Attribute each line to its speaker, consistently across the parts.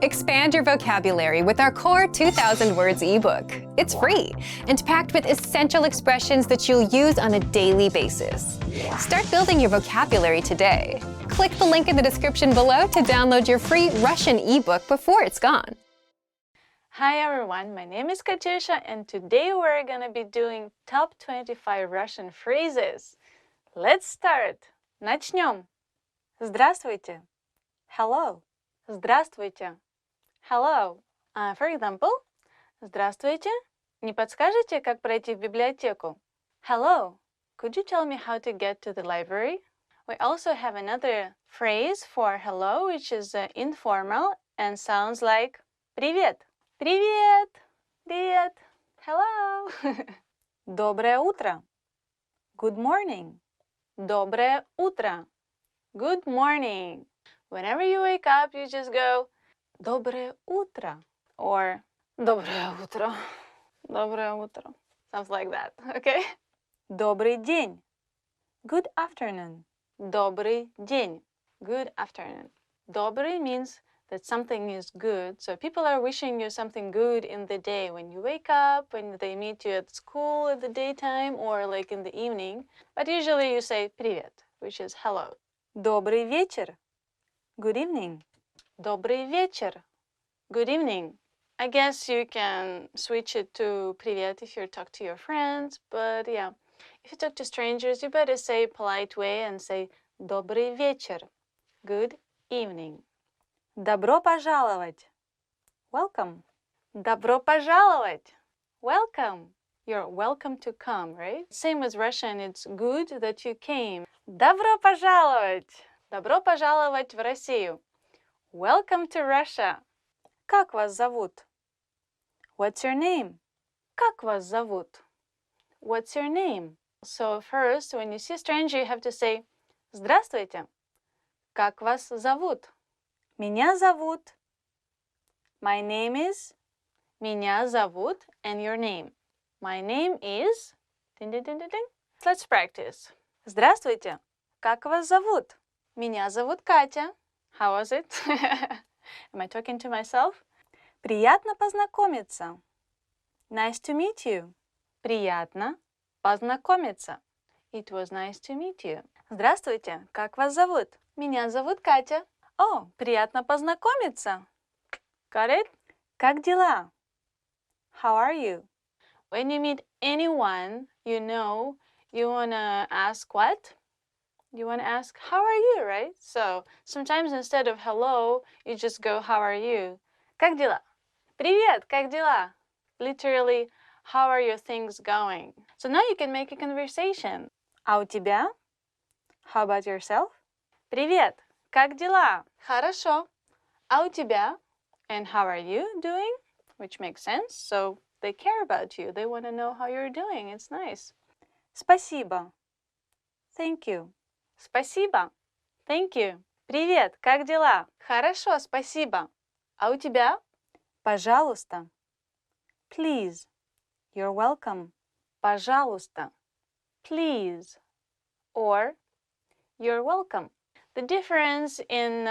Speaker 1: Expand your vocabulary with our core 2,000 words ebook. It's free and packed with essential expressions that you'll use on a daily basis. Start building your vocabulary today. Click the link in the description below to download your free Russian ebook before it's gone.
Speaker 2: Hi everyone, my name is Katyusha and today we're gonna be doing top 25 Russian phrases. Let's start! Начнем! Здравствуйте! Hello! Здравствуйте! Hello! For example, Здравствуйте! Не подскажете, как пройти в библиотеку? Hello! Could you tell me how to get to the library? We also have another phrase for hello, which is informal and sounds like Привет! Привет! Привет! Hello! Доброе утро! Good morning! Доброе утро! Good morning! Whenever you wake up, you just go Доброе утро or Доброе утро. Доброе утро. Sounds like that, okay? Добрый день. Good afternoon. Добрый день. Good afternoon. Добрый means that something is good. So people are wishing you something good in the day when you wake up, when they meet you at school at the daytime or like in the evening. But usually you say привет, which is hello. Добрый вечер. Good evening. Добрый вечер. Good evening. I guess you can switch it to привет if you talk to your friends, but yeah, if you talk to strangers, you better say polite way and say добрый вечер. Good evening. Добро пожаловать. Welcome. Добро пожаловать. Welcome. You're welcome to come, right? Same with Russian, it's good that you came. Добро пожаловать. Добро пожаловать в Россию. Welcome to Russia. Как вас зовут? What's your name? Как вас зовут? What's your name? So first, when you see a stranger, you have to say Здравствуйте. Как вас зовут? Меня зовут. My name is. Меня зовут and your name. My name is. Ding, ding, ding, ding, ding. Let's practice. Здравствуйте. Как вас зовут? Меня зовут Катя. How was it? Am I talking to myself? Приятно познакомиться. Nice to meet you. Приятно познакомиться. It was nice to meet you. Здравствуйте, как вас зовут? Меня зовут Катя. О, приятно познакомиться. Got it? Как дела? How are you? When you meet anyone, you know, you want to ask what? You want to ask, how are you, right? So sometimes instead of hello, you just go, how are you? Как дела? Привет, как дела? Literally, how are your things going? So now you can make a conversation. А у тебя? How about yourself? Привет, как дела? Хорошо. А у тебя? And how are you doing? Which makes sense. So they care about you. They want to know how you're doing. It's nice. Спасибо. Thank you. Спасибо. Thank you. Привет, как дела? Хорошо, спасибо. А у тебя? Пожалуйста. Please. You're welcome. Пожалуйста. Please. Or you're welcome. The difference in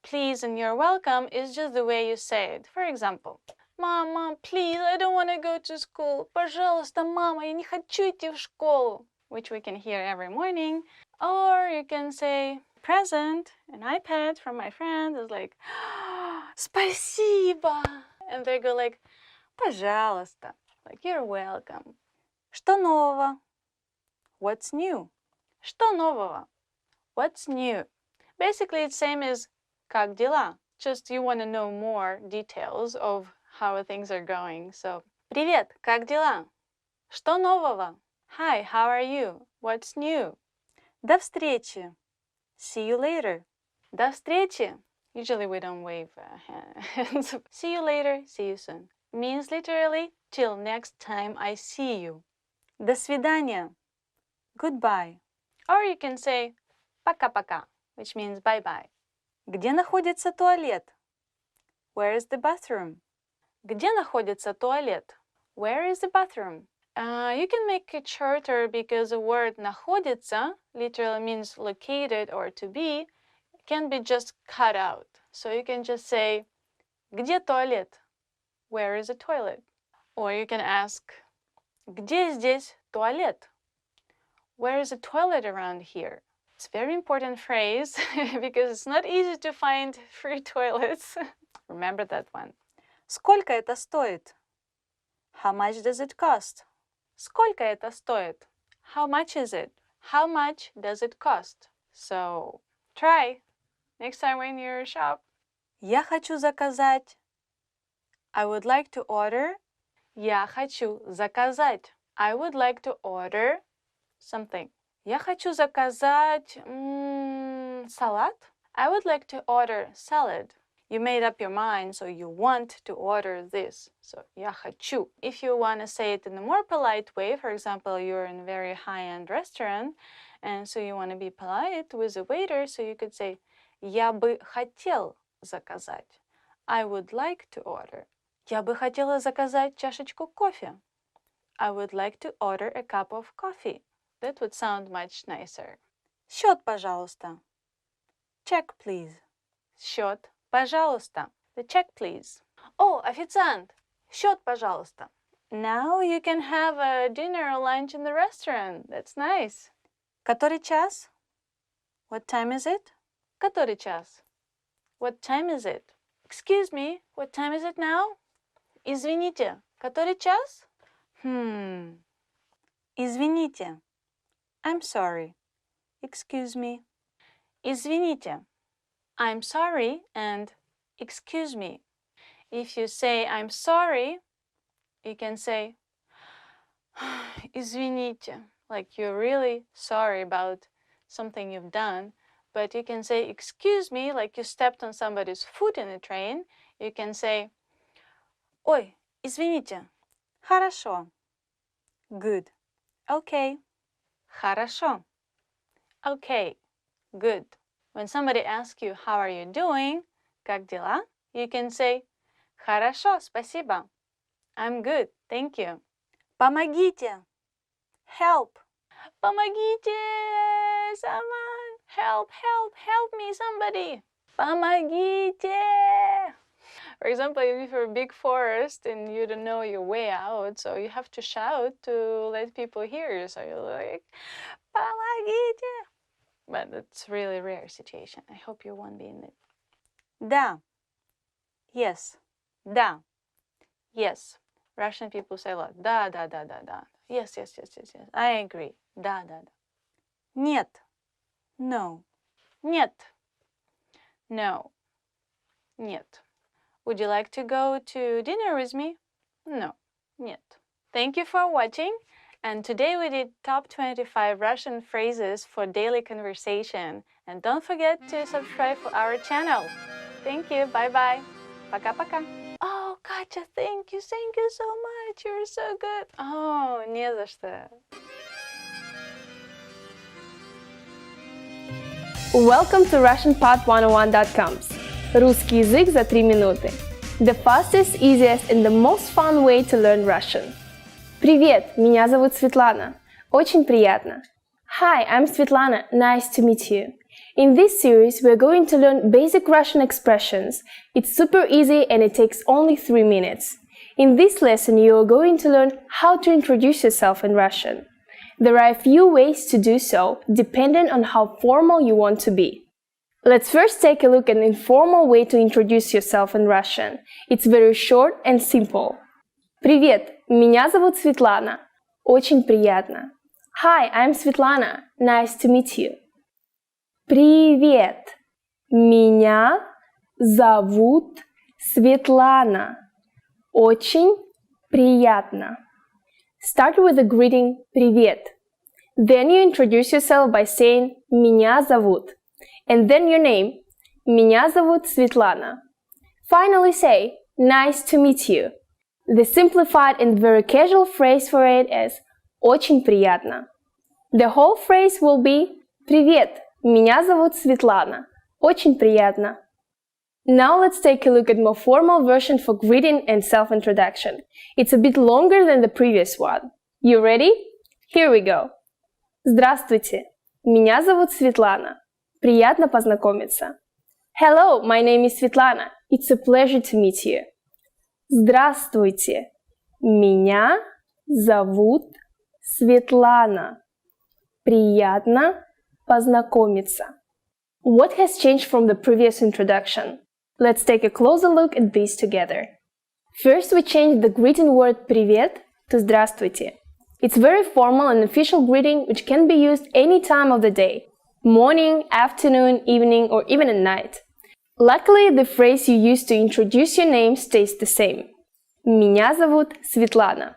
Speaker 2: please and you're welcome is just the way you say it. For example, Mom, please, I don't want to go to school. Пожалуйста, мама, я не хочу идти в школу. Which we can hear every morning. Or you can say, present, an iPad from my friend is like, спасибо. And they go like, пожалуйста. Like, you're welcome. Что нового? What's new? Что нового? What's new? Basically, it's same as как дела. Just you want to know more details of how things are going. So, привет, как дела? Что нового? Hi, how are you? What's new? До встречи. See you later. До встречи. Usually we don't wave hands. See you later, see you soon. Means literally, till next time I see you. До свидания. Goodbye. Or you can say пока-пока, which means bye-bye. Где находится туалет? Where is the bathroom? Где находится туалет? Where is the bathroom? You can make it shorter because the word находится literally means located or to be, can be just cut out. So you can just say Где туалет? Where is a toilet? Or you can ask, где здесь туалет? Where is a toilet around here? It's a very important phrase because it's not easy to find free toilets. Remember that one. Сколько это стоит? How much does it cost? Сколько это стоит? How much is it? How much does it cost? So, try next time when you're shop. Я хочу заказать. I would like to order. Я хочу заказать. I would like to order something. Я хочу заказать салат. I would like to order salad. You made up your mind, so you want to order this. So, я хочу. If you want to say it in a more polite way, for example, you're in a very high-end restaurant, and so you want to be polite with the waiter, so you could say, я бы хотел заказать. I would like to order. Я бы хотела заказать чашечку кофе. I would like to order a cup of coffee. That would sound much nicer. Счет, пожалуйста. Check, please. Счет, пожалуйста. The check, please. Oh, официант. Счет, пожалуйста. Now you can have a dinner or lunch in the restaurant. That's nice. Который час? What time is it? Который час? What time is it? Excuse me, what time is it now? Извините, который час? Извините. I'm sorry. Excuse me. Извините. I'm sorry and excuse me. If you say I'm sorry, you can say извините, like you're really sorry about something you've done. But you can say excuse me, like you stepped on somebody's foot in a train. You can say ой, извините. Хорошо. Good. Okay. Хорошо. Okay. Good. When somebody asks you, how are you doing? Как дела? You can say, хорошо, спасибо. I'm good, thank you. Помогите. Help. Помогите. Someone. Help, help, help me, somebody. Помогите. For example, if you're a big forest and you don't know your way out, so you have to shout to let people hear you. So you're like, помогите. But it's really rare situation. I hope you won't be in it. Да. Yes. Да. Yes. Russian people say a lot. Да, да, да, да, да. Yes, yes, yes, yes, yes. I agree. Да, да, да. Нет. No. Нет. No. Нет. Would you like to go to dinner with me? No. Нет. Thank you for watching. And today we did top 25 Russian phrases for daily conversation. And don't forget to subscribe for our channel. Thank you. Bye-bye. Пока-пока. Oh, Katya, thank you so much. You're so good. Oh, не за что.
Speaker 3: Welcome to RussianPod101.com. Русский язык за 3 минуты. The fastest, easiest and the most fun way to learn Russian. Привет, меня зовут Светлана. Очень приятно. Hi, I'm Svetlana. Nice to meet you. In this series, we're going to learn basic Russian expressions. It's super easy and it takes only 3 minutes. In this lesson, you are going to learn how to introduce yourself in Russian. There are a few ways to do so, depending on how formal you want to be. Let's first take a look at an informal way to introduce yourself in Russian. It's very short and simple. Привет, меня зовут Светлана. Очень приятно. Hi, I'm Svetlana. Nice to meet you. Привет, меня зовут Светлана. Очень приятно. Start with the greeting «Привет». Then you introduce yourself by saying «Меня зовут». And then your name. Меня зовут Светлана. Finally say «Nice to meet you». The simplified and very casual phrase for it is «Очень приятно». The whole phrase will be «Привет, меня зовут Светлана. Очень приятно». Now let's take a look at more formal version for greeting and self-introduction. It's a bit longer than the previous one. You ready? Here we go. Здравствуйте, меня зовут Светлана. Приятно познакомиться. Hello, my name is Svetlana. It's a pleasure to meet you. Здравствуйте. Меня зовут Светлана. Приятно познакомиться. What has changed from the previous introduction? Let's take a closer look at these together. First, we changed the greeting word «привет» to «здравствуйте». It's very formal and official greeting which can be used any time of the day, morning, afternoon, evening, or even at night. Luckily, the phrase you use to introduce your name stays the same. Меня зовут Светлана.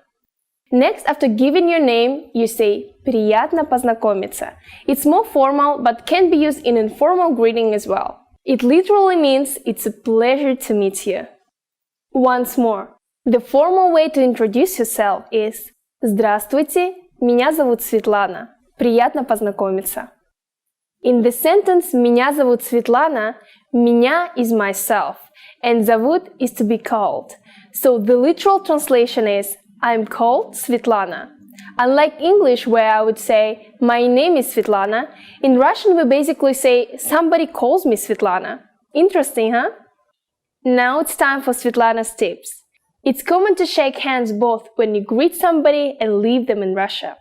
Speaker 3: Next, after giving your name, you say «приятно познакомиться». It's more formal, but can be used in informal greeting as well. It literally means it's a pleasure to meet you. Once more, the formal way to introduce yourself is «Здравствуйте, меня зовут Светлана. Приятно познакомиться». In the sentence «Меня зовут Светлана», «меня» is myself, and «зовут» is to be called. So the literal translation is I'm called Svetlana. Unlike English, where I would say my name is Svetlana, in Russian we basically say somebody calls me Svetlana. Interesting, huh? Now it's time for Svetlana's tips. It's common to shake hands both when you greet somebody and leave them in Russia.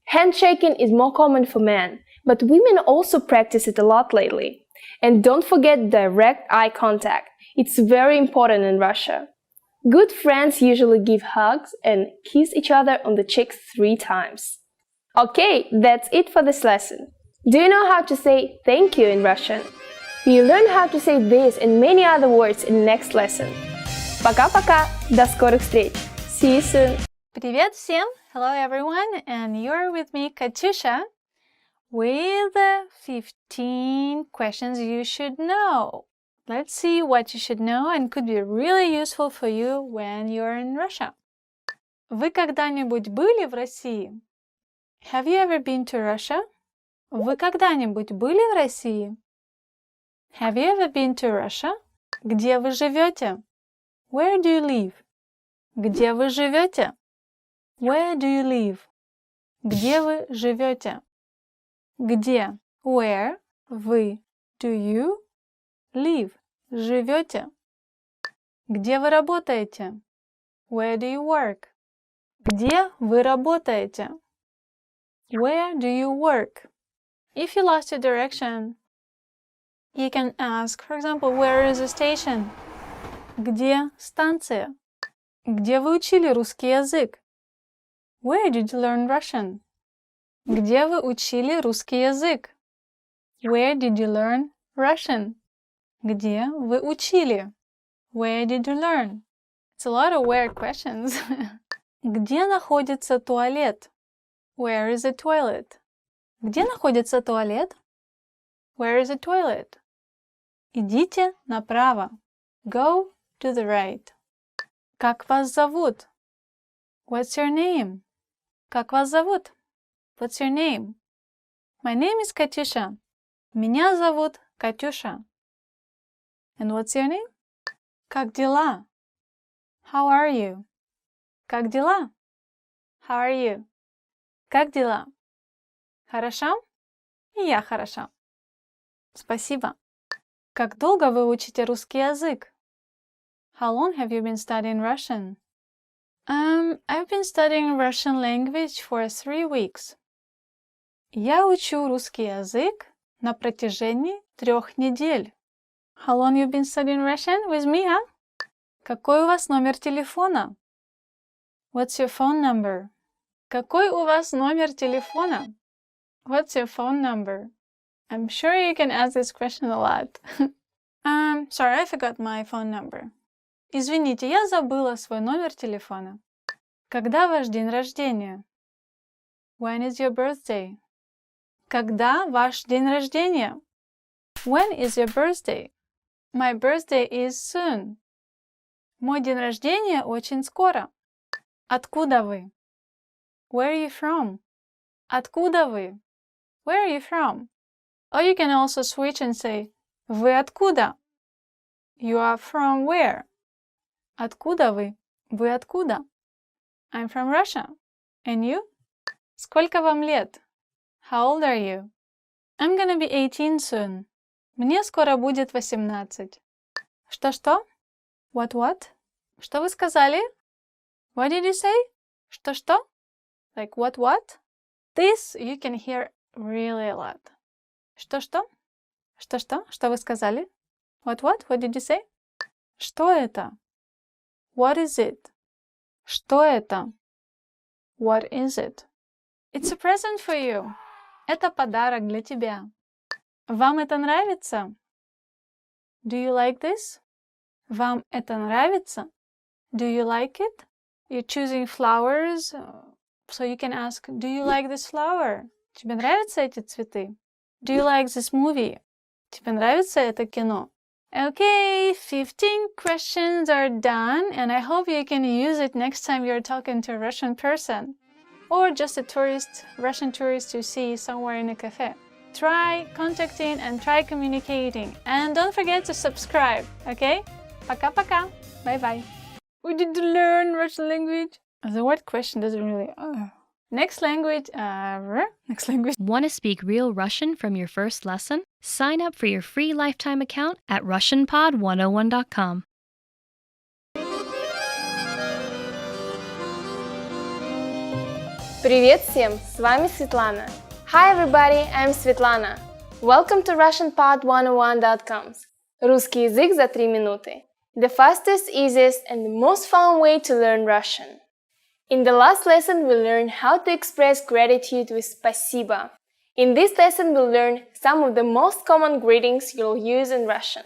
Speaker 3: Handshaking is more common for men, but women also practice it a lot lately. And don't forget direct eye contact. It's very important in Russia. Good friends usually give hugs and kiss each other on the cheeks 3 times. Okay, that's it for this lesson. Do you know how to say thank you in Russian? You'll learn how to say this and many other words in next lesson. Пока-пока! До скорых встреч! See you soon!
Speaker 2: Привет всем! Hello everyone, and you're with me, Katyusha, with 15 questions you should know. Let's see what you should know and could be really useful for you when you're in Russia. Вы когда-нибудь были в России? Have you ever been to Russia? Вы когда-нибудь были в России? Have you ever been to Russia? Где вы живете? Where do you live? Где вы живете? Where do you live? Где вы живете? Где? Where? Вы? Do you? Live. Живете. Где вы работаете? Where do you work? Где вы работаете? Where do you work? If you lost your direction, you can ask, for example, where is the station? Где станция? Где вы учили русский язык? Where did you learn Russian? Где вы учили русский язык? Where did you learn Russian? Где вы учили? Where did you learn? It's a lot of where questions. Где находится туалет? Where is the toilet? Где находится туалет? Where is the toilet? Идите направо. Go to the right. Как вас зовут? What's your name? Как вас зовут? What's your name? My name is Katyusha. Меня зовут Катюша. And what's your name? Как дела? How are you? Как дела? How are you? Как дела? Хорошо? И я хорошо. Спасибо. Как долго вы учите русский язык? How long have you been studying Russian? I've been studying Russian language for 3 weeks. Я учу русский язык на протяжении 3 недель. How long you been studying Russian with me, huh? Какой у вас номер телефона? What's your phone number? Какой у вас номер телефона? What's your phone number? I'm sure you can ask this question a lot. Sorry, I forgot my phone number. Извините, я забыла свой номер телефона. Когда ваш день рождения? When is your birthday? Когда ваш день рождения? When is your birthday? My birthday is soon. Мой день рождения очень скоро. Откуда вы? Where are you from? Откуда вы? Where are you from? Or you can also switch and say, вы откуда? You are from where? Откуда вы? Вы откуда? I'm from Russia. And you? Сколько вам лет? How old are you? I'm gonna be 18 soon. Мне скоро будет 18. Что-что? What? Что вы сказали? What did you say? Что? Like what? This you can hear really a lot. Что? Что вы сказали? What? What did you say? Что это? What is it? Что это? What is it? It's a present for you. Это подарок для тебя. Вам это нравится? Do you like this? Вам это нравится? Do you like it? You're choosing flowers, so you can ask, do you like this flower? Тебе нравятся эти цветы? Do you like this movie? Тебе нравится это кино? Okay, 15 questions are done, and I hope you can use it next time you're talking to a Russian person. Or just a Russian tourist you see somewhere in a cafe. Try contacting and try communicating. And don't forget to subscribe, okay? Пока-пока. Bye-bye. We did learn Russian language. The word question doesn't really... Next language.
Speaker 4: Want to speak real Russian from your first lesson? Sign up for your free lifetime account at RussianPod101.com.
Speaker 3: Привет всем! С вами Светлана. Hi everybody, I'm Svetlana. Welcome to RussianPod101.com's Русский язык за 3 минуты. The fastest, easiest, and the most fun way to learn Russian. In the last lesson, we learned how to express gratitude with спасибо. In this lesson, we'll learn some of the most common greetings you'll use in Russian.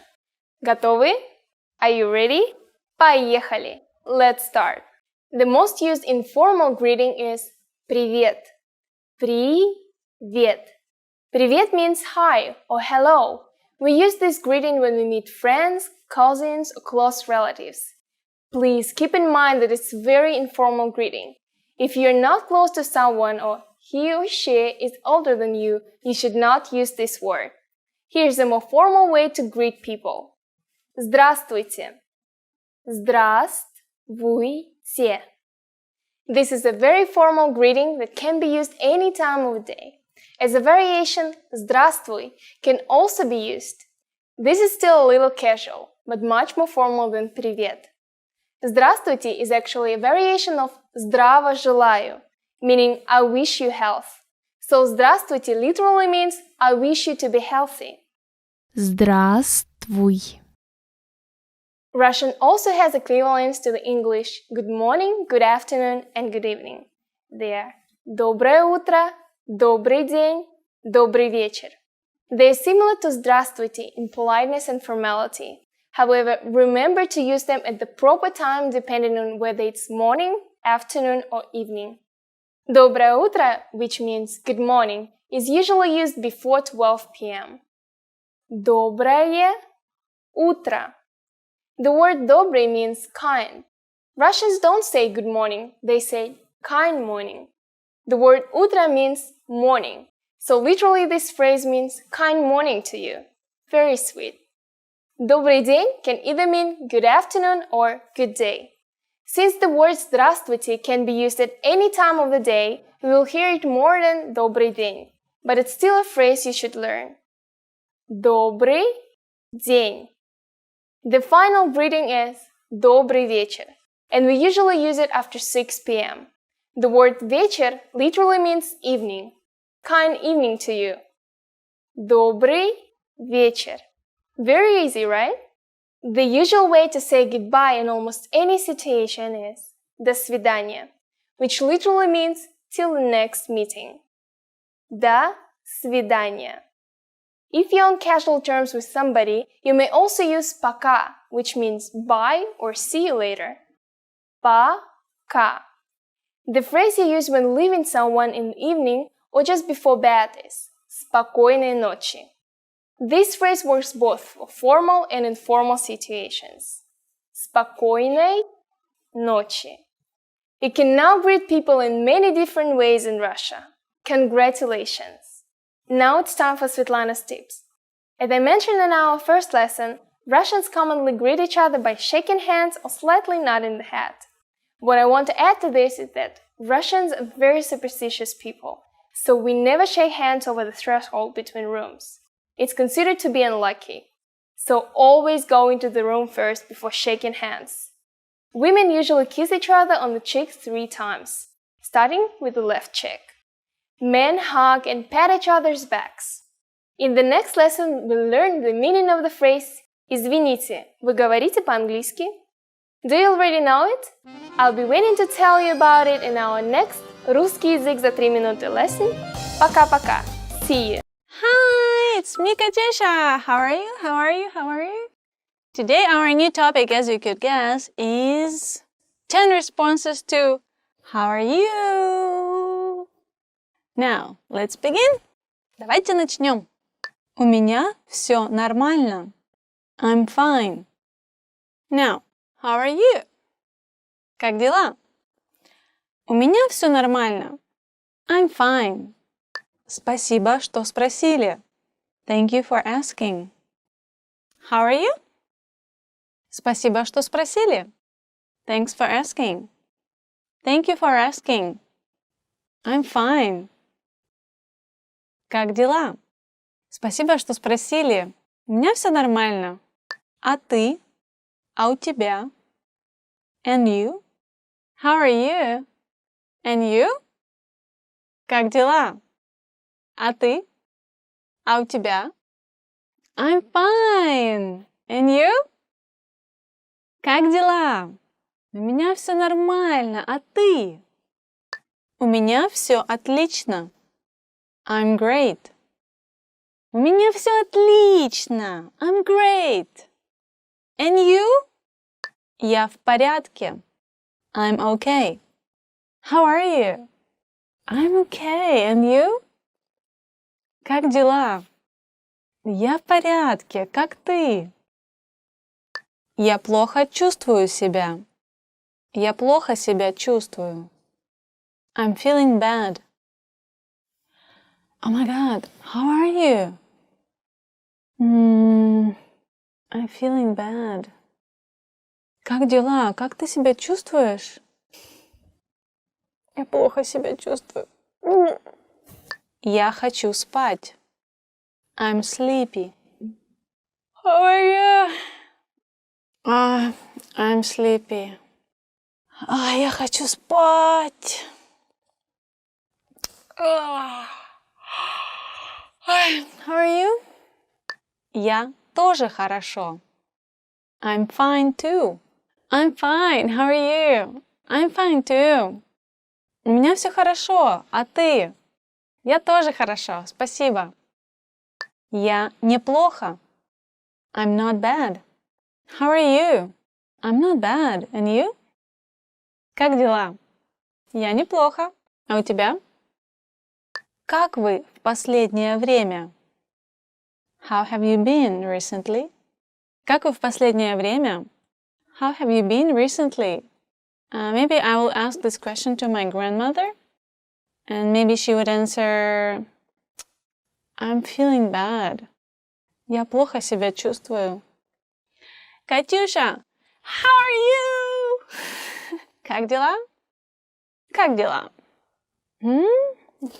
Speaker 3: Готовы? Are you ready? Поехали! Let's start. The most used informal greeting is привет. Привет. Привет means hi or hello. We use this greeting when we meet friends, cousins, or close relatives. Please keep in mind that it's a very informal greeting. If you're not close to someone or he or she is older than you, you should not use this word. Here's a more formal way to greet people. Здравствуйте. Здравствуйте. This is a very formal greeting that can be used any time of the day. As a variation, здравствуй can also be used. This is still a little casual, but much more formal than привет. Здравствуйте is actually a variation of здраво желаю, meaning I wish you health. So здравствуйте literally means I wish you to be healthy.
Speaker 4: Здравствуй.
Speaker 3: Russian also has equivalents to the English good morning, good afternoon, and good evening. They are доброе утро, добрый день, добрый вечер. They are similar to здравствуйте in politeness and formality. However, remember to use them at the proper time depending on whether it's morning, afternoon, or evening. Доброе утро, which means good morning, is usually used before 12 p.m. Доброе утро. The word добрый means kind. Russians don't say good morning, they say kind morning. The word утро means morning. So literally this phrase means kind morning to you. Very sweet. Добрый день can either mean good afternoon or good day. Since the word здравствуйте can be used at any time of the day, we will hear it more than добрый день. But it's still a phrase you should learn. Добрый день. The final greeting is добрый вечер, and we usually use it after 6 p.m. The word вечер literally means evening. Kind evening to you. Добрый вечер. Very easy, right? The usual way to say goodbye in almost any situation is до свидания, which literally means till the next meeting. До свидания. If you're on casual terms with somebody, you may also use пока, which means bye or see you later. Пока. The phrase you use when leaving someone in the evening or just before bed is спокойной ночи. This phrase works both for formal and informal situations. Спокойной ночи. You can now greet people in many different ways in Russia. Congratulations! Now it's time for Svetlana's tips. As I mentioned in our first lesson, Russians commonly greet each other by shaking hands or slightly nodding the head. What I want to add to this is that Russians are very superstitious people, so we never shake hands over the threshold between rooms. It's considered to be unlucky. So always go into the room first before shaking hands. Women usually kiss each other on the cheeks 3 times, starting with the left cheek. Men hug and pat each other's backs. In the next lesson, we'll learn the meaning of the phrase «Извините, вы говорите по-английски?» Do you already know it? I'll be waiting to tell you about it in our next «Русский язык за 3 минуты» lesson. Пока-пока. See you.
Speaker 2: Hi, it's me, Katyusha. How are you? How are you? How are you? Today our new topic, as you could guess, is 10 responses to How are you? Now, let's begin. Давайте начнем. У меня все нормально. I'm fine. Now, how are you? Как дела? У меня все нормально. I'm fine. Спасибо, что спросили. Thank you for asking. How are you? Спасибо, что спросили. Thanks for asking. Thank you for asking. I'm fine. Как дела? Спасибо, что спросили. У меня все нормально. А ты? А у тебя? And you? How are you? And you? Как дела? А ты? А у тебя? I'm fine. And you? Как дела? У меня все нормально. А ты? У меня все отлично. I'm great. У меня все отлично. I'm great. And you? Я в порядке. I'm okay. How are you? I'm okay. And you? Как дела? Я в порядке. Как ты? Я плохо чувствую себя. Я плохо себя чувствую. I'm feeling bad. Oh my God, how are you? I'm feeling bad. Как дела? Как ты себя чувствуешь? Я плохо себя чувствую. Я хочу спать. I'm sleepy. How are you? I'm sleepy. Я хочу спать. How are you? Я тоже хорошо. I'm fine too. I'm fine. How are you? I'm fine too. У меня все хорошо. А ты? Я тоже хорошо. Спасибо. Я неплохо. I'm not bad. How are you? I'm not bad. And you? Как дела? Я неплохо. А у тебя? Как вы в последнее время? How have you been recently? Как вы в последнее время? How have you been recently? Maybe I will ask this question to my grandmother, and maybe she would answer, I'm feeling bad. Я плохо себя чувствую. Катюша, how are you? Как дела? Как дела?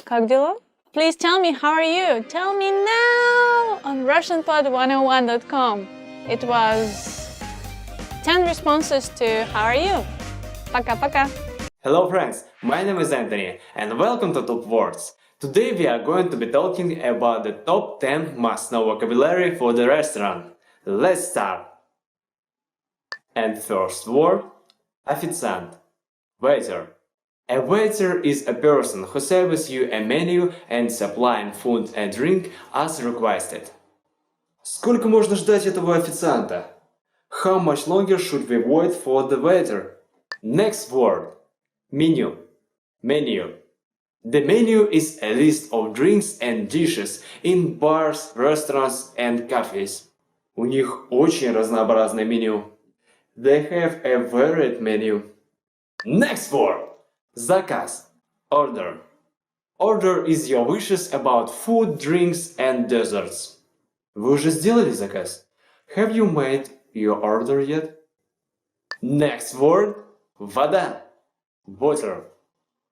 Speaker 2: Как дела? Please tell me, how are you? Tell me now on RussianPod101.com. It was 10 responses to how are you? Пока-пока.
Speaker 5: Hello friends, my name is Anthony and welcome to Top Words. Today we are going to be talking about the top 10 must-know vocabulary for the restaurant. Let's start. And first word, официант, waiter. A waiter is a person who serves you a menu and supplying food and drink as requested. Сколько можно ждать этого официанта? How much longer should we wait for the waiter? Next word, menu. Menu. The menu is a list of drinks and dishes in bars, restaurants and cafes. У них очень разнообразное меню. They have a varied menu. Next word, заказ. Order. Order is your wishes about food, drinks and desserts. Вы уже сделали заказ? Have you made your order yet? Next word, вода. Water.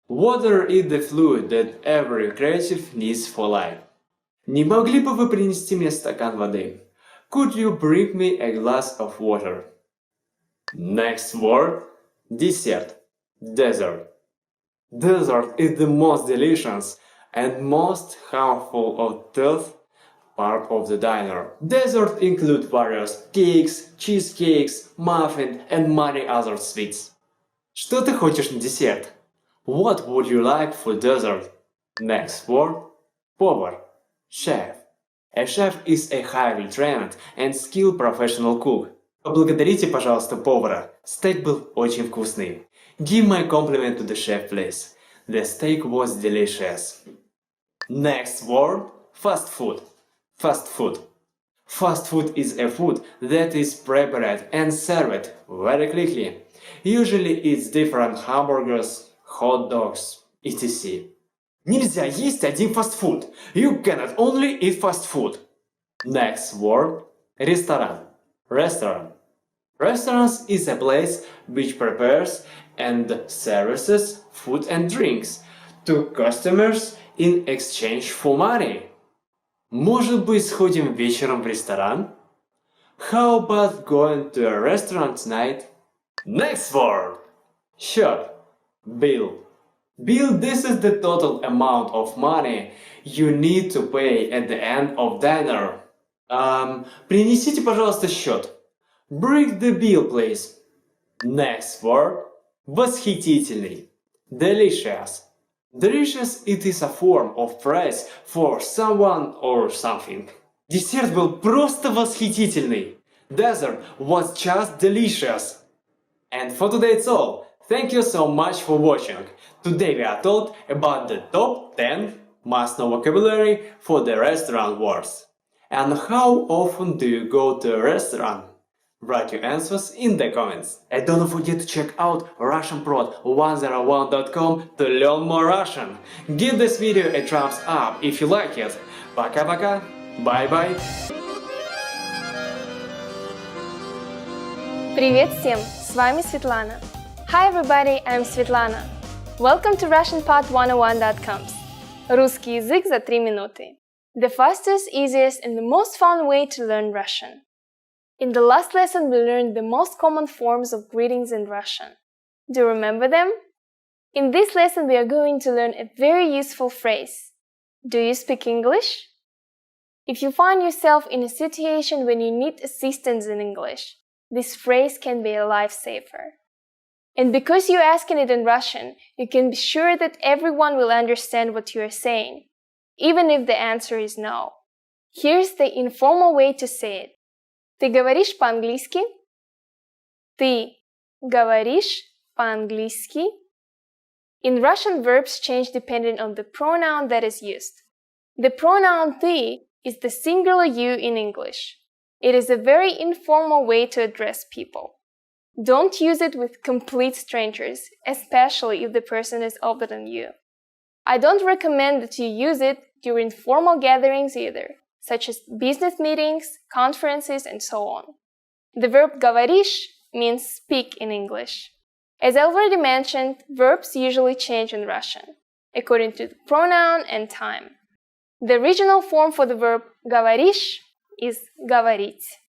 Speaker 5: Water is the fluid that every creative needs for life. Не могли бы вы принести мне стакан воды? Could you bring me a glass of water? Next word, dessert, dessert. Dessert is the most delicious and most harmful of tooth part of the diner. Dessert include various cakes, cheesecakes, muffins and many other sweets. Что ты хочешь на десерт? What would you like for dessert? Next word, повар, chef. A chef is a highly trained and skilled professional cook. Поблагодарите, пожалуйста, повара. Стейк был очень вкусный. Give my compliment to the chef, please. The steak was delicious. Next word, fast food. Fast food. Fast food is a food that is prepared and served very quickly. Usually it's different hamburgers, hot dogs, etc. Нельзя есть один фастфуд. You cannot only eat fast food. Next word, ресторан. Restaurant. Restaurants is a place which prepares and serves food and drinks to customers in exchange for money. Может быть, сходим вечером в ресторан? How about going to a restaurant tonight? Next word, счет. Bill. Bill, this is the total amount of money you need to pay at the end of dinner. Принесите, пожалуйста, счет. Bring the bill, please. Next word. Восхитительный. Delicious. Delicious, it is a form of praise for someone or something. Десерт был просто восхитительный. Dessert was just delicious. And for today it's all. Thank you so much for watching. Today we are taught about the top 10 must-know vocabulary for the restaurant words. And how often do you go to a restaurant? Write your answers in the comments. And don't forget to check out RussianProd101.com to learn more Russian. Give this video a thumbs up if you like it. Пока-пока. Bye-bye.
Speaker 3: Привет всем! С вами Светлана. Hi everybody, I'm Svetlana. Welcome to RussianPod101.com. Русский язык за 3 минуты. The fastest, easiest, and the most fun way to learn Russian. In the last lesson, we learned the most common forms of greetings in Russian. Do you remember them? In this lesson, we are going to learn a very useful phrase. Do you speak English? If you find yourself in a situation when you need assistance in English, this phrase can be a lifesaver. And because you're asking it in Russian, you can be sure that everyone will understand what you are saying, even if the answer is no. Here's the informal way to say it. Ты говоришь по-английски? Ты говоришь по-английски? In Russian, verbs change depending on the pronoun that is used. The pronoun ты is the singular you in English. It is a very informal way to address people. Don't use it with complete strangers, especially if the person is older than you. I don't recommend that you use it during formal gatherings either, such as business meetings, conferences, and so on. The verb говоришь means speak in English. As I already mentioned, verbs usually change in Russian, according to the pronoun and time. The original form for the verb говоришь is говорить.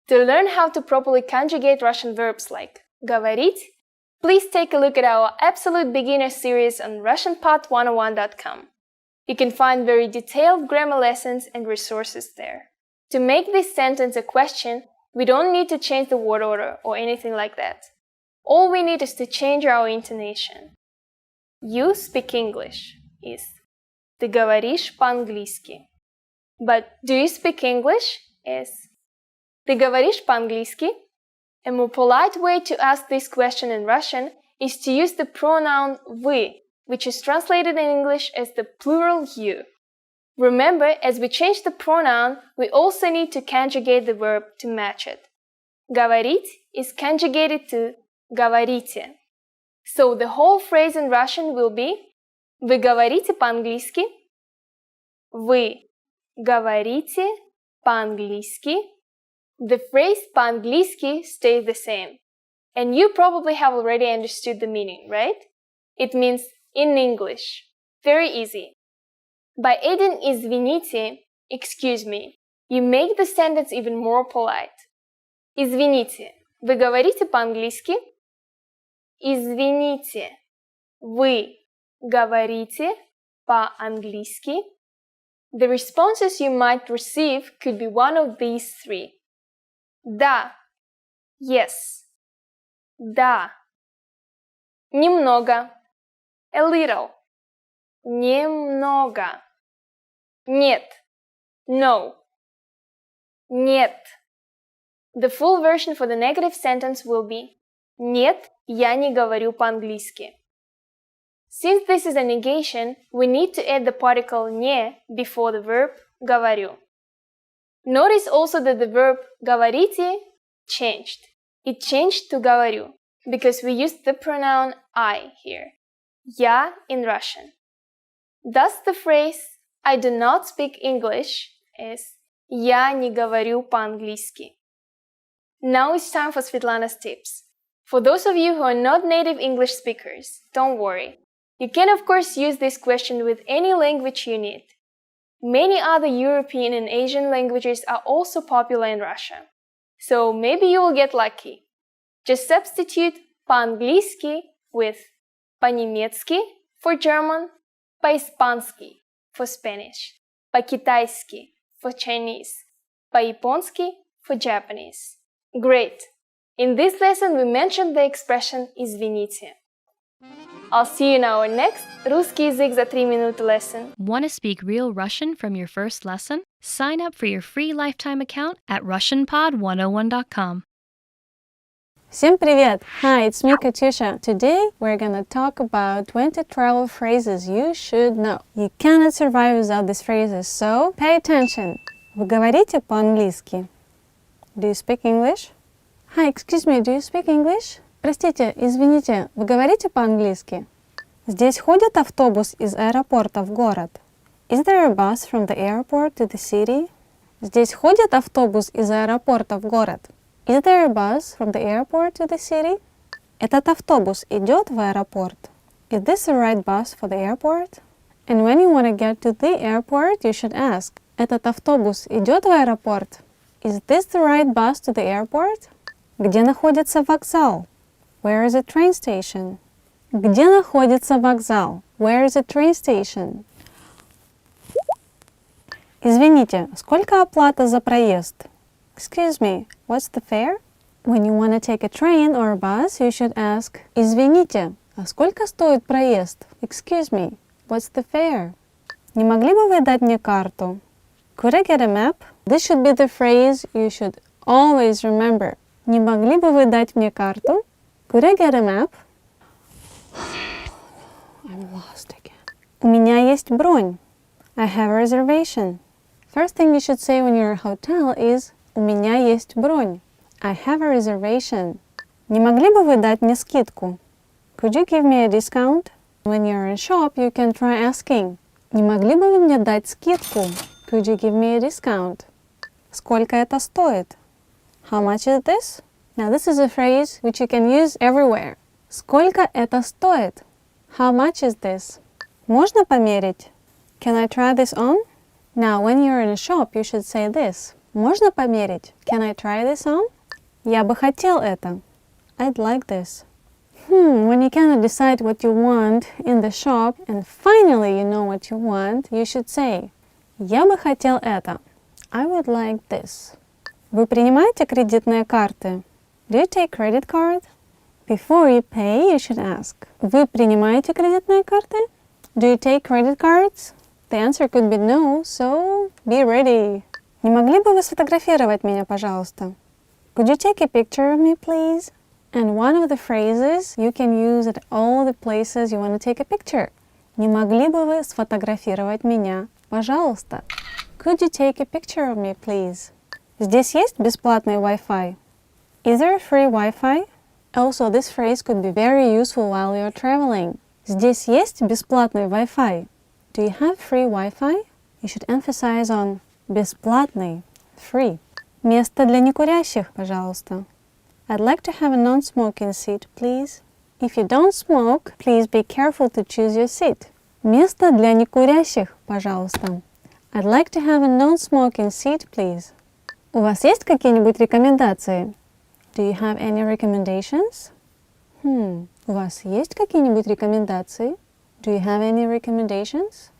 Speaker 3: To learn how to properly conjugate Russian verbs like говорить, please take a look at our Absolute Beginner series on RussianPod101.com. You can find very detailed grammar lessons and resources there. To make this sentence a question, we don't need to change the word order or anything like that. All we need is to change our intonation. You speak English is Ты говоришь по-английски. But do you speak English is Ты говоришь по-английски? A more polite way to ask this question in Russian is to use the pronoun вы, which is translated in English as the plural you. Remember, as we change the pronoun, we also need to conjugate the verb to match it. Говорить is conjugated to говорите. So the whole phrase in Russian will be Вы говорите по-английски? Вы говорите по-английски? The phrase по-английски stays the same. And you probably have already understood the meaning, right? It means in English. Very easy. By adding извините, excuse me, You make the sentence even more polite. Извините, вы говорите по-английски? Извините, вы говорите по-английски? The responses you might receive could be one of these three. Да, yes. Да. Немного, a little. Немного. Нет, no. Нет. The full version for the negative sentence will be Нет, я не говорю по-английски. Since this is a negation, we need to add the particle не before the verb говорю. Notice also that the verb говорите changed. It changed to говорю because we used the pronoun I here. Я in Russian. Thus the phrase I do not speak English is Я не говорю по-английски. Now it's time for Svetlana's tips. For those of you who are not native English speakers, don't worry. You can of course use this question with any language you need. Many other European and Asian languages are also popular in Russia. So maybe you will get lucky. Just substitute по-английски with по-немецки for German, по-испански for Spanish, по-китайски for Chinese, по-японски for Japanese. Great! In this lesson we mentioned the expression «извините». I'll see you in our next «Русский язык за 3 минуты» lesson.
Speaker 4: Want to speak real Russian from your first lesson? Sign up for your free lifetime account at RussianPod101.com.
Speaker 6: Всем привет! Hi, it's me, Katyusha. Today we're gonna talk about 20 travel phrases you should know. You cannot survive without these phrases, so pay attention. Вы говорите по-английски? Do you speak English? Hi, excuse me, do you speak English? Простите, извините, вы говорите по-английски? Здесь ходит автобус из аэропорта в город? Is there a bus from the airport to the city? Здесь ходит автобус из аэропорта в город? Is there a bus from the airport to the city? Этот автобус идет в аэропорт? Is this the right bus for the airport? And when you want to get to the airport, you should ask, этот автобус идет в аэропорт? Is this the right bus to the airport? Где находится вокзал? Where is the train station? Где находится вокзал? Where is the train station? Извините, сколько оплата за проезд? Excuse me, what's the fare? When you want to take a train or a bus, you should ask, извините, а сколько стоит проезд? Excuse me, what's the fare? Не могли бы вы дать мне карту? Could I get a map? This should be the phrase you should always remember. Не могли бы вы дать мне карту? Could I get a map? I'm lost again. У меня есть бронь. I have a reservation. First thing you should say when you're at a hotel is У меня есть бронь. I have a reservation. Не могли бы вы дать мне скидку? Could you give me a discount? When you're in a shop, you can try asking. Не могли бы вы мне дать скидку? Could you give me a discount? Сколько это стоит? How much is this? Now this is a phrase which you can use everywhere. Сколько это стоит? How much is this? Можно померить? Can I try this on? Now when you're in a shop, you should say this. Можно померить? Can I try this on? Я бы хотел это. I'd like this. When you cannot decide what you want in the shop and finally you know what you want, you should say Я бы хотел это. I would like this. Вы принимаете кредитные карты? Do you take credit card? Before you pay, you should ask Вы принимаете кредитные карты? Do you take credit cards? The answer could be no, so be ready. Не могли бы вы сфотографировать меня, пожалуйста? Could you take a picture of me, please? And one of the phrases you can use at all the places you want to take a picture. Не могли бы вы сфотографировать меня, пожалуйста? Could you take a picture of me, please? Здесь есть бесплатный Wi-Fi? Is there a free Wi-Fi? Also, this phrase could be very useful while you're traveling. Здесь есть бесплатный Wi-Fi? Do you have free Wi-Fi? You should emphasize on бесплатный, free. Место для некурящих, пожалуйста. I'd like to have a non-smoking seat, please. If you don't smoke, please be careful to choose your seat. Место для некурящих, пожалуйста. I'd like to have a non-smoking seat, please. У вас есть какие-нибудь рекомендации? Do you have any recommendations? У вас есть какие-нибудь рекомендации? Do you have any recommendations?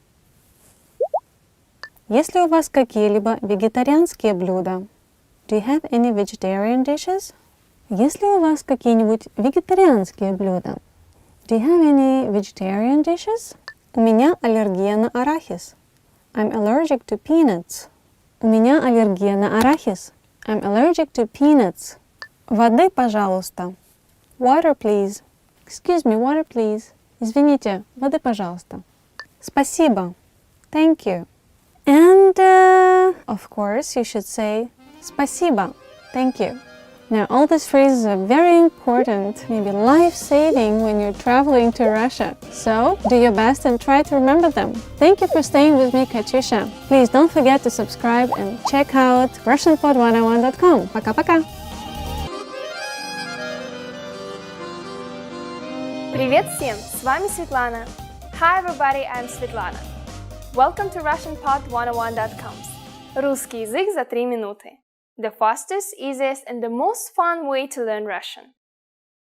Speaker 6: Есть ли у вас какие-либо вегетарианские блюда? Do you have any vegetarian dishes? Есть ли у вас какие-нибудь вегетарианские блюда? Do you have any vegetarian dishes? У меня аллергия на арахис. I'm allergic to peanuts. У меня аллергия на арахис. I'm allergic to peanuts. Воды, пожалуйста. Water, please. Excuse me, water, please. Извините, воды, пожалуйста. Спасибо. Thank you. And, of course, you should say спасибо. Thank you. Now, all these phrases are very important, maybe life-saving when you're traveling to Russia. So, do your best and try to remember them. Thank you for staying with me, Katyusha. Please don't forget to subscribe and check out RussianPod101.com. Пока-пока!
Speaker 3: Привет всем! С вами Светлана. Hi everybody, I'm Svetlana. Welcome to RussianPod101.com. Русский язык за 3 минуты. The fastest, easiest, and the most fun way to learn Russian.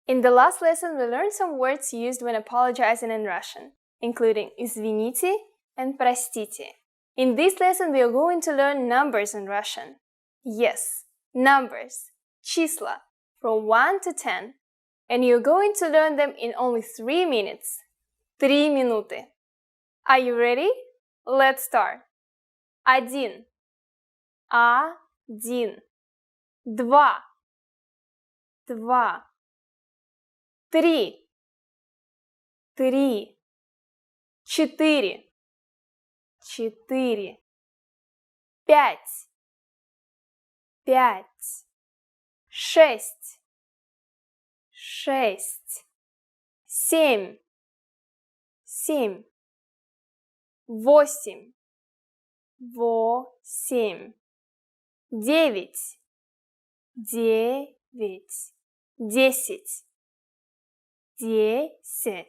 Speaker 3: In the last lesson, we learned some words used when apologizing in Russian, including извините and простите. In this lesson, we are going to learn numbers in Russian. Yes, numbers, числа, from 1 to 10. And you're going to learn them in only 3 minutes. 3 минуты. Are you ready? Let's start. 1. Один. 2. 2. 3. 3. 4. 4. 5. 5. 6. 6. 7. 7. 8. 8. 9. 9. 10. 10.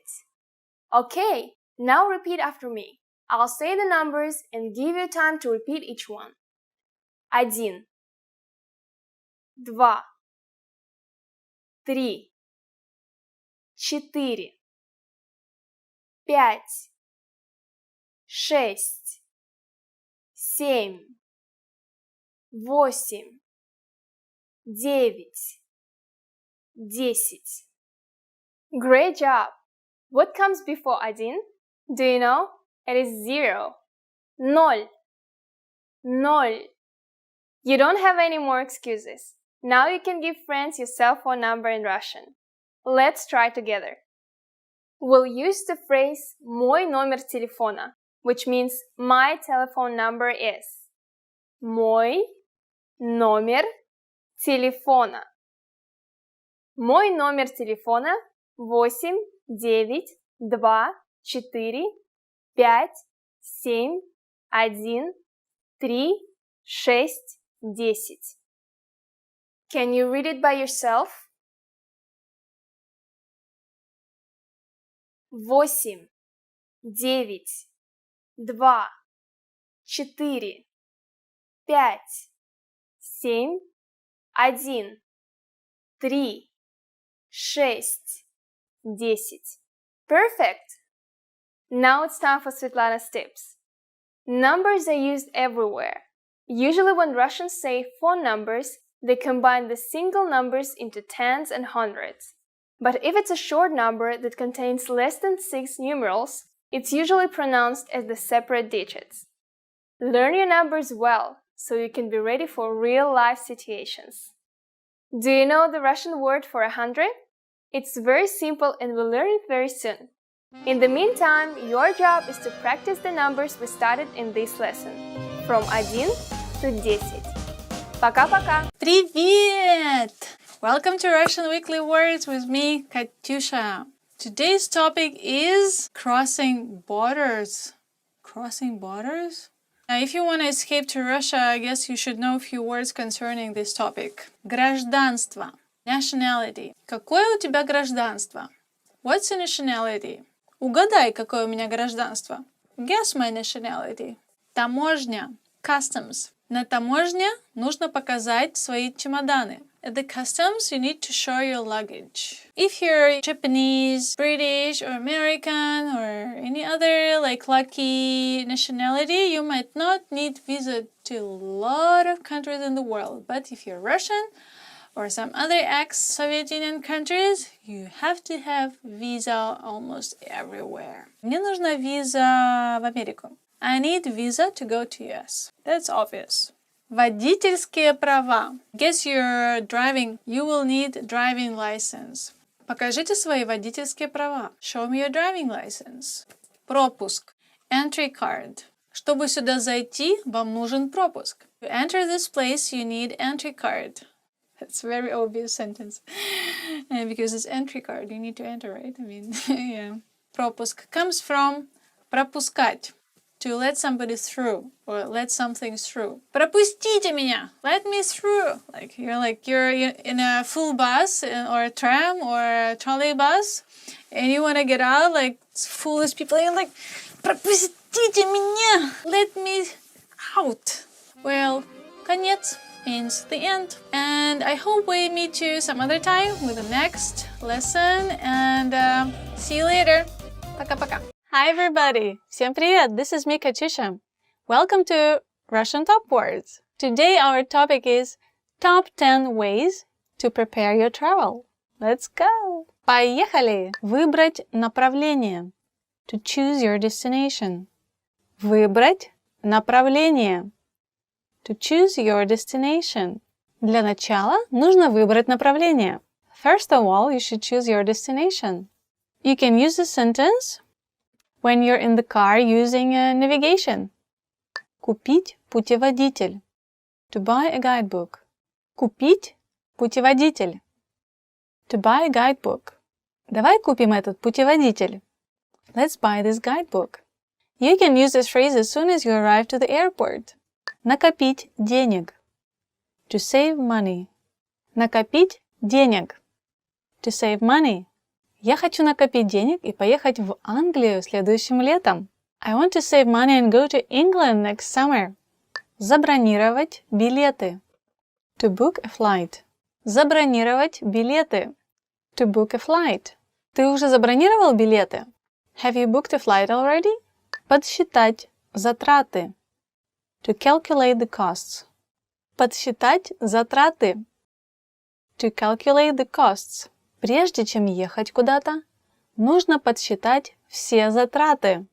Speaker 3: Okay, now repeat after me. I'll say the numbers and give you time to repeat each one. 1. 2. 3. 4. 5. 6. 7. 8. 9. 10. Great job! What comes before 1? Do you know? It is 0. Ноль. Ноль. You don't have any more excuses. Now you can give friends your cell phone number in Russian. Let's try together. We'll use the phrase мой номер телефона, which means my telephone number is. Мой номер телефона. Мой номер телефона 8 9 2 4 5 7 1 3 6 10. Can you read it by yourself? 8 9 2 4 5 7 1 3 6 10. Perfect! Now it's time for Svetlana's tips. Numbers are used everywhere. Usually when Russians say phone numbers, they combine the single numbers into tens and hundreds. But if it's a short number that contains less than 6 numerals, it's usually pronounced as the separate digits. Learn your numbers well, so you can be ready for real-life situations. Do you know the Russian word for 100? It's very simple and we'll learn it very soon. In the meantime, your job is to practice the numbers we studied in this lesson, from 1 to 10. Пока-пока!
Speaker 2: Привет! Welcome to Russian Weekly Words with me, Katyusha. Today's topic is crossing borders. Crossing borders? Now, if you want to escape to Russia, I guess you should know a few words concerning this topic. Гражданство. Nationality. Какое у тебя гражданство? What's your nationality? Угадай, какое у меня гражданство. Guess my nationality. Таможня. Customs. На таможне нужно показать свои чемоданы. At the customs, you need to show your luggage. If you're Japanese, British, or American, or any other lucky nationality, you might not need visa to a lot of countries in the world. But if you're Russian or some other ex-Soviet Union countries, you have to have visa almost everywhere. Мне нужна виза в Америку. I need visa to go to US. That's obvious. Водительские права. Guess you're driving. You will need driving license. Покажите свои водительские права. Show me your driving license. Пропуск. Entry card. Чтобы сюда зайти, вам нужен пропуск. To enter this place, you need entry card. That's a very obvious sentence. Because it's entry card, you need to enter, right? I mean, yeah. Пропуск comes from пропускать. To let somebody through or let something through. Пропустите меня. Let me through. You're in a full bus or a tram or a trolley bus and you want to get out it's full of people and you're пропустите меня. Let me out. Well, конец means the end. And I hope we meet you some other time with the next lesson and see you later. Пока-пока. Hi everybody! Всем привет! This is me, Katyusha. Welcome to Russian Top Words. Today our topic is Top 10 Ways to Prepare Your Travel. Let's go! Поехали! Выбрать направление. To choose your destination. Выбрать направление. To choose your destination. Для начала нужно выбрать направление. First of all, you should choose your destination. You can use the sentence when you're in the car using navigation. Купить путеводитель. To buy a guidebook. Купить путеводитель. To buy a guidebook. Давай купим этот путеводитель. Let's buy this guidebook. You can use this phrase as soon as you arrive to the airport. Накопить денег. To save money. Накопить денег. To save money. Я хочу накопить денег и поехать в Англию следующим летом. I want to save money and go to England next summer. Забронировать билеты. To book a flight. Забронировать билеты. To book a flight. Ты уже забронировал билеты? Have you booked a flight already? Подсчитать затраты. To calculate the costs. Подсчитать затраты. To calculate the costs. Прежде чем ехать куда-то, нужно подсчитать все затраты.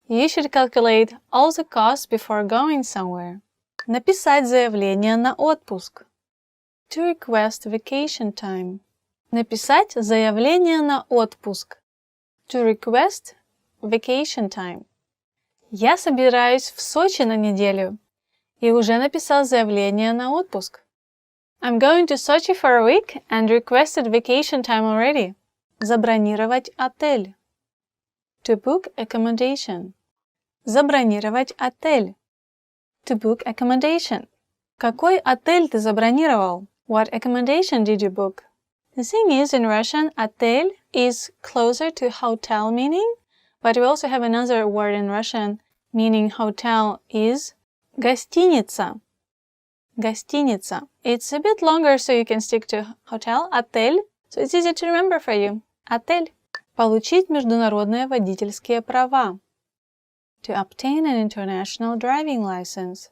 Speaker 2: You should calculate all the costs before going somewhere. Написать заявление на отпуск. To request vacation time. Написать заявление на отпуск. To request vacation time. Я собираюсь в Сочи на неделю и уже написал заявление на отпуск. I'm going to Sochi for a week and requested vacation time already. Забронировать отель. To book accommodation. Забронировать отель. To book accommodation. Какой отель ты забронировал? What accommodation did you book? The thing is, in Russian, отель is closer to hotel meaning, but we also have another word in Russian meaning hotel is гостиница. Гостиница. It's a bit longer, so you can stick to hotel, отель. So it's easy to remember for you. Отель. Получить международные водительские права. To obtain an international driving license.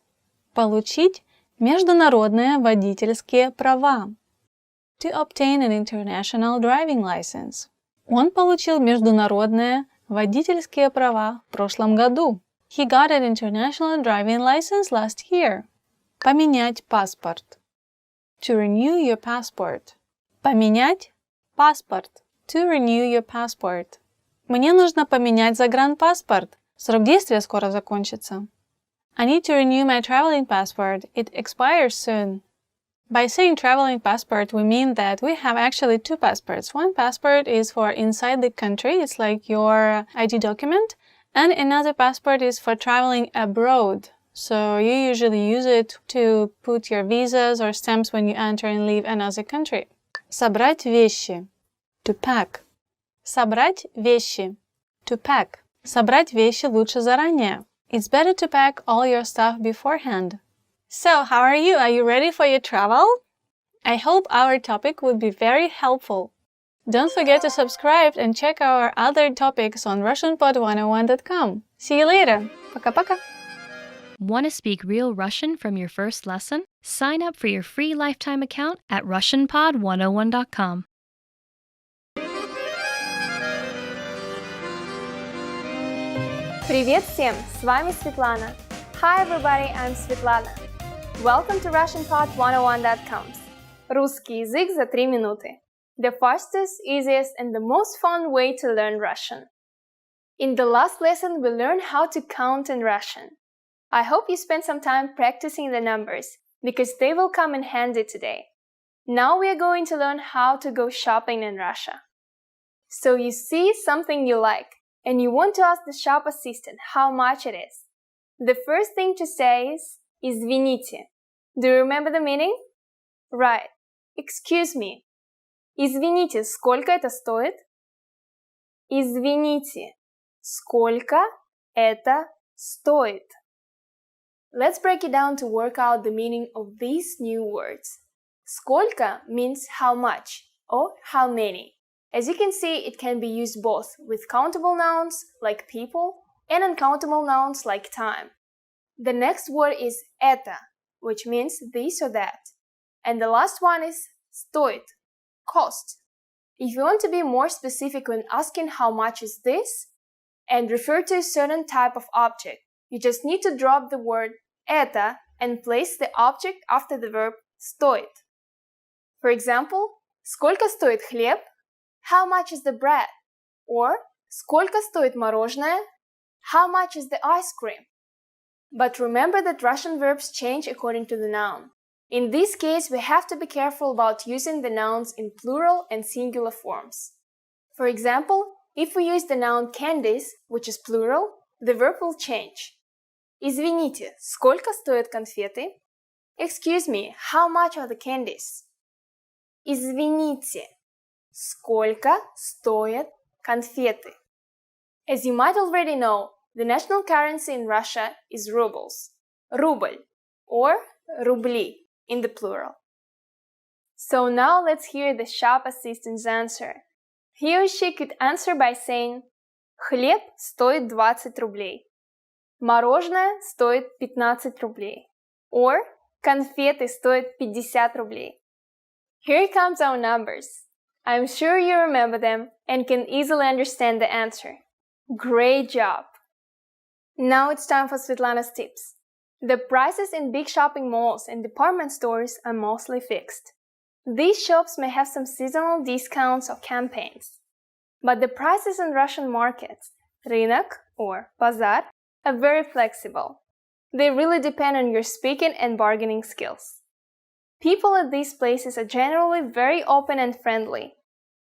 Speaker 2: Получить международные водительские права. To obtain an international driving license. Он получил международные водительские права в прошлом году. He got an international driving license last year. Поменять паспорт. To renew your passport. Поменять паспорт. To renew your passport. Мне нужно поменять загранпаспорт. Срок действия скоро закончится. I need to renew my traveling passport. It expires soon. By saying traveling passport, we mean that we have actually two passports. One passport is for inside the country. It's like your ID document. And another passport is for traveling abroad. So you usually use it to put your visas or stamps when you enter and leave another country. Собрать вещи. To pack. Собрать вещи. To pack. Собрать вещи лучше заранее. It's better to pack all your stuff beforehand. So, how are you? Are you ready for your travel? I hope our topic will be very helpful. Don't forget to subscribe and check our other topics on RussianPod101.com. See you later. Пока-пока.
Speaker 4: Want to speak real Russian from your first lesson? Sign up for your free lifetime account at RussianPod101.com.
Speaker 3: Привет всем! С вами Светлана. Hi everybody, I'm Svetlana. Welcome to RussianPod101.com. Русский язык за 3 минуты. The fastest, easiest, and the most fun way to learn Russian. In the last lesson, we learned how to count in Russian. I hope you spent some time practicing the numbers, because they will come in handy today. Now we are going to learn how to go shopping in Russia. So you see something you like, and you want to ask the shop assistant how much it is. The first thing to say is «Извините». Do you remember the meaning? Right. Excuse me. Извините, сколько это стоит? Извините, сколько это стоит? Let's break it down to work out the meaning of these new words. Сколько means how much or how many. As you can see, it can be used both with countable nouns like people and uncountable nouns like time. The next word is это, which means this or that. And the last one is стоит, cost. If you want to be more specific when asking how much is this and refer to a certain type of object, you just need to drop the word это and place the object after the verb стоит. For example, сколько стоит хлеб? How much is the bread? Or сколько стоит мороженое? How much is the ice cream? But remember that Russian verbs change according to the noun. In this case, we have to be careful about using the nouns in plural and singular forms. For example, if we use the noun candies, which is plural, the verb will change. Извините, сколько стоят конфеты? Excuse me, how much are the candies? Извините, сколько стоят конфеты? As you might already know, the national currency in Russia is rubles, рубль, or рубли in the plural. So now let's hear the shop assistant's answer. He or she could answer by saying хлеб стоит 20 рублей. Мороженое стоит 15 рублей. Or конфеты стоят 50 рублей. Here comes our numbers. I'm sure you remember them and can easily understand the answer. Great job! Now it's time for Svetlana's tips. The prices in big shopping malls and department stores are mostly fixed. These shops may have some seasonal discounts or campaigns. But the prices in Russian markets, рынок or bazar, are very flexible. They really depend on your speaking and bargaining skills. People at these places are generally very open and friendly,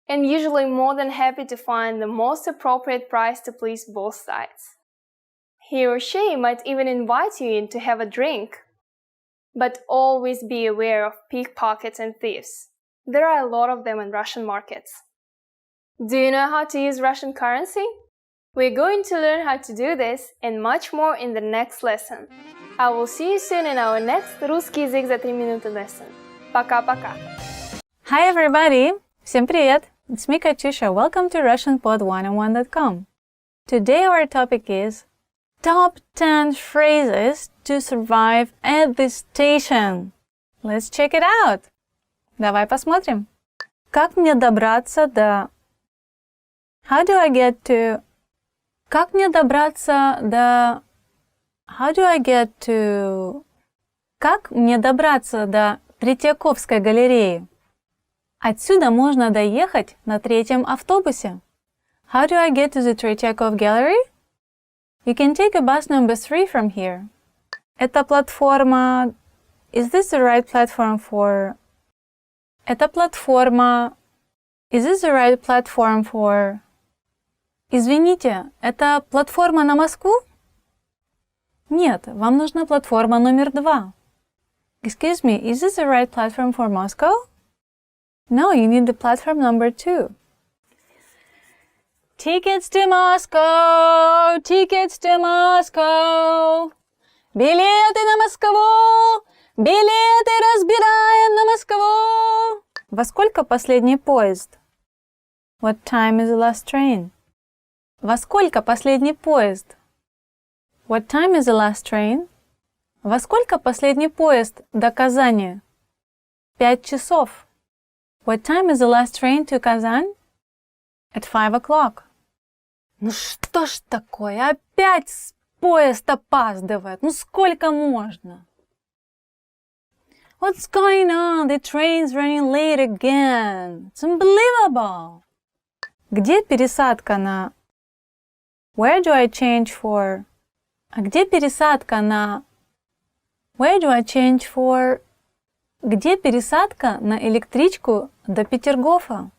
Speaker 3: and usually more than happy to find the most appropriate price to please both sides. He or she might even invite you in to have a drink. But always be aware of pickpockets and thieves. There are a lot of them in Russian markets. Do you know how to use Russian currency? We're going to learn how to do this and much more in the next lesson. I will see you soon in our next русский язык за 3 минуты lesson. Пока-пока!
Speaker 2: Hi everybody! Всем привет! It's me, Katyusha. Welcome to RussianPod101.com. Today our topic is Top 10 phrases to survive at the station. Let's check it out. Давай посмотрим. Как мне добраться до... How do I get to... Как мне добраться до... How do I get to... Как мне добраться до Третьяковской галереи? Отсюда можно доехать на 3-м автобусе. How do I get to the Tretьяков Gallery? You can take a bus number 3 from here. Эта платформа... Is this the right platform for... Эта платформа... Is this the right platform for... Извините, это платформа на Москву? Нет, вам нужна платформа номер 2. Excuse me, is this the right platform for Moscow? No, you need the platform number 2. Tickets to Moscow! Tickets to Moscow! Билеты на Москву! Билеты разбираем на Москву! Во сколько последний поезд? What time is the last train? Во сколько последний поезд? What time is the last train? Во сколько последний поезд до Казани? 5 часов. What time is the last train to Kazan? At 5 o'clock. Ну что ж такое? Опять поезд опаздывает. Ну сколько можно? What's going on? The train's running late again. It's unbelievable. Где пересадка на... Where do I change for... А где пересадка на... Where do I change for... Где пересадка на электричку до Петергофа?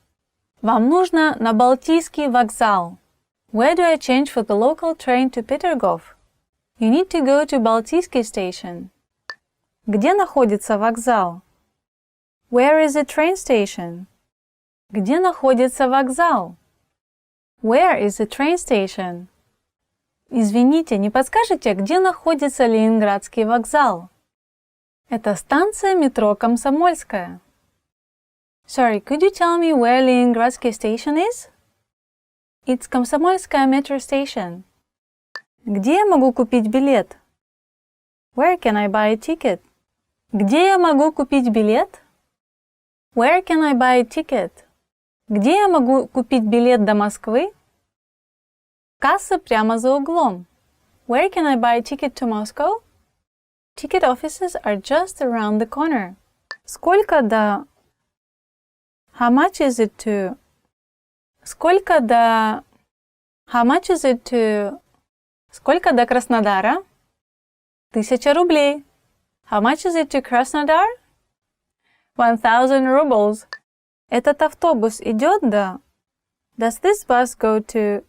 Speaker 2: Вам нужно на Балтийский вокзал. Where do I change for the local train to Petergov? You need to go to Балтийский station. Где находится вокзал? Where is the train station? Где находится вокзал? Where is the train station? Извините, не подскажете, где находится Ленинградский вокзал? Это станция метро Комсомольская. Sorry, could you tell me where Leningradsky station is? It's Комсомольская metro station. Где я могу купить билет? Where can I buy a ticket? Где я могу купить билет? Where can I buy a ticket? Где я могу купить билет до Москвы? Касса прямо за углом. Where can I buy a ticket to Moscow? Ticket offices are just around the corner. Сколько до... How much is it to... Сколько до... How much is it to... Сколько до Краснодара? 1000 рублей. How much is it to Krasnodar? 1000 rubles. Этот автобус идет до... Does this bus go to...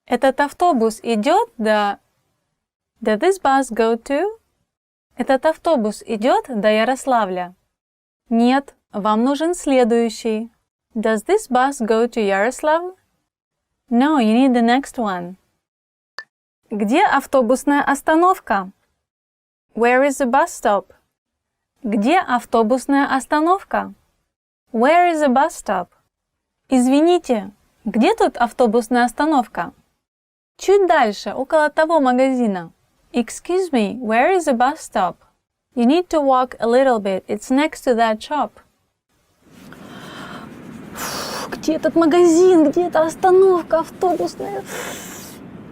Speaker 2: Этот автобус идет до... Does this bus go to... Этот автобус идет до Ярославля? Нет, вам нужен следующий. Does this bus go to Yaroslavl? No, you need the next one. Где автобусная остановка? Where is the bus stop? Где автобусная остановка? Where is the bus stop? Извините, где тут автобусная остановка? Чуть дальше, около того магазина. Excuse me, where is the bus stop? You need to walk a little bit. It's next to that shop. Где этот магазин? Где эта остановка автобусная?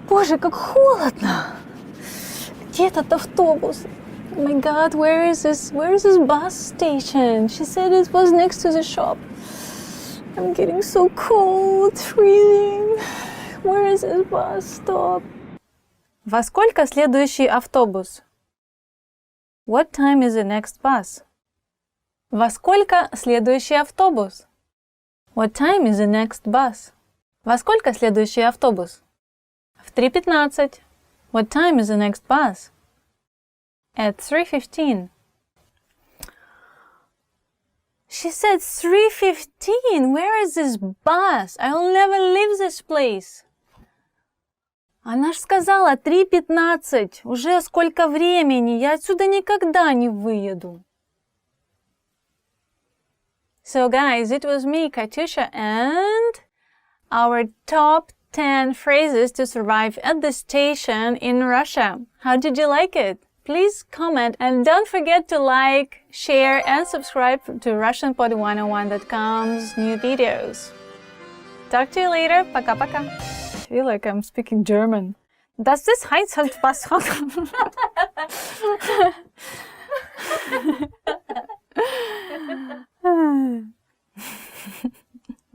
Speaker 2: Боже, как холодно! Где этот автобус? Oh my God, where is this bus station? She said it was next to the shop. I'm getting so cold, freezing. Where is this bus stop? Во сколько следующий автобус? What time is the next bus? Во сколько следующий автобус? What time is the next bus? Во сколько следующий автобус? В 3:15. What time is the next bus? At 3:15. She said 3:15. Where is this bus? I'll never leave this place. Она ж сказала 3:15. Уже сколько времени? Я отсюда никогда не выеду. So guys, it was me, Katyusha, and our top 10 phrases to survive at the station in Russia. How did you like it? Please comment and don't forget to like, share and subscribe to RussianPod101.com's new videos. Talk to you later. Пока-пока. I feel like I'm speaking German. Does this height halt was?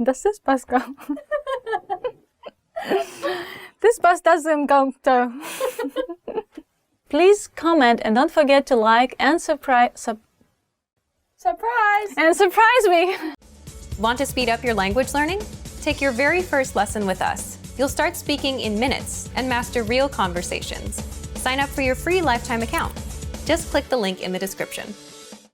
Speaker 2: Does this bus go? This bus doesn't go to. Please comment and don't forget to like and surprise me.
Speaker 1: Want to speed up your language learning? Take your very first lesson with us. You'll start speaking in minutes and master real conversations. Sign up for your free lifetime account. Just click the link in the description.